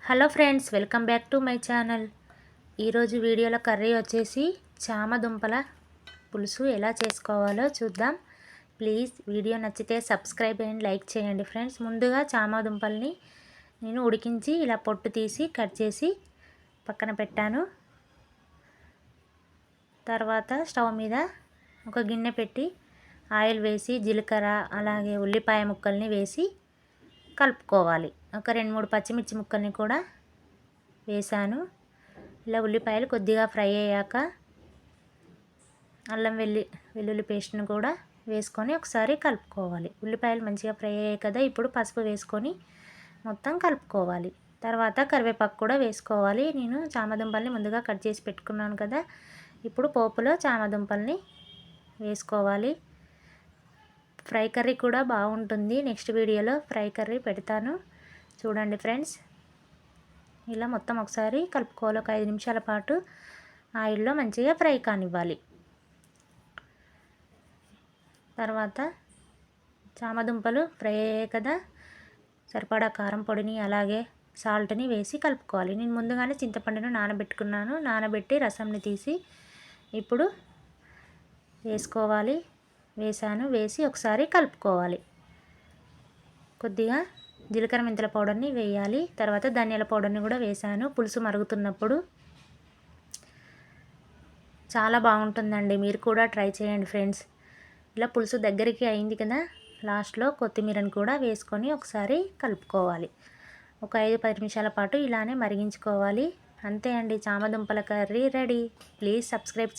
Hello friends, welcome back to my channel. ఈరోజు వీడియోలో curry వచ్చేసి చామ దుంపల పులుసు ఎలా చేసుకోవాలో చూద్దాం. ప్లీజ్ వీడియో నచ్చితే సబ్స్క్రైబ్ అండ్ లైక్ చేయండి ఫ్రెండ్స్. ముందుగా చామ దుంపల్ని నేను ఉడికించి ఇలా పొట్టు తీసి కట్ చేసి పక్కన పెట్టాను. తర్వాత స్టవ్ మీద ఒక గిన్నె పెట్టి ఆయిల్ వేసి జీలకర్ర అలాగే ఉల్లిపాయ ముక్కల్ని వేసి కలుపుకోవాలి. ఒక 2-3 పచ్చిమిర్చి ముక్కల్ని కూడా వేసాను. ఇలా ఉల్లిపాయలు కొద్దిగా ఫ్రై అయ్యాక అల్లం వెల్లుల్లి పేస్ట్ని కూడా వేసుకొని ఒకసారి కలుపుకోవాలి. ఉల్లిపాయలు మంచిగా ఫ్రై అయ్యాయి కదా, ఇప్పుడు పసుపు వేసుకొని మొత్తం కలుపుకోవాలి. తర్వాత కరివేపాకు కూడా వేసుకోవాలి. నేను చామదుంపల్ని ముందుగా కట్ చేసి పెట్టుకున్నాను కదా, ఇప్పుడు పోపులో చామదుంపల్ని వేసుకోవాలి. ఫ్రై కర్రీ కూడా బాగుంటుంది. నెక్స్ట్ వీడియోలో ఫ్రై కర్రీ పెడతాను, చూడండి ఫ్రెండ్స్. ఇలా మొత్తం ఒకసారి కలుపుకోవాలి. ఒక 5 నిమిషాల పాటు ఆయిల్లో మంచిగా ఫ్రై కానివ్వాలి. తర్వాత చామదుంపలు ఫ్రై అయ్యాయి కదా, సరిపడా కారం పొడిని అలాగే సాల్ట్ని వేసి కలుపుకోవాలి. నేను ముందుగానే చింతపండును నానబెట్టుకున్నాను. నానబెట్టి రసంని తీసి ఇప్పుడు వేసుకోవాలి. వేసి ఒకసారి కలుపుకోవాలి. కొద్దిగా జీలకర్ర మెంతుల పౌడర్ని వేయాలి. తర్వాత ధనియాల పౌడర్ని కూడా వేసాను. పులుసు మరుగుతున్నప్పుడు చాలా బాగుంటుందండి, మీరు కూడా ట్రై చేయండి ఫ్రెండ్స్. ఇలా పులుసు దగ్గరికి అయింది కదా, లాస్ట్లో కొత్తిమీరని కూడా వేసుకొని ఒకసారి కలుపుకోవాలి. ఒక 5-10 నిమిషాల పాటు ఇలానే మరిగించుకోవాలి. అంతే అండి, చామదుంపల కర్రీ రెడీ. Please subscribe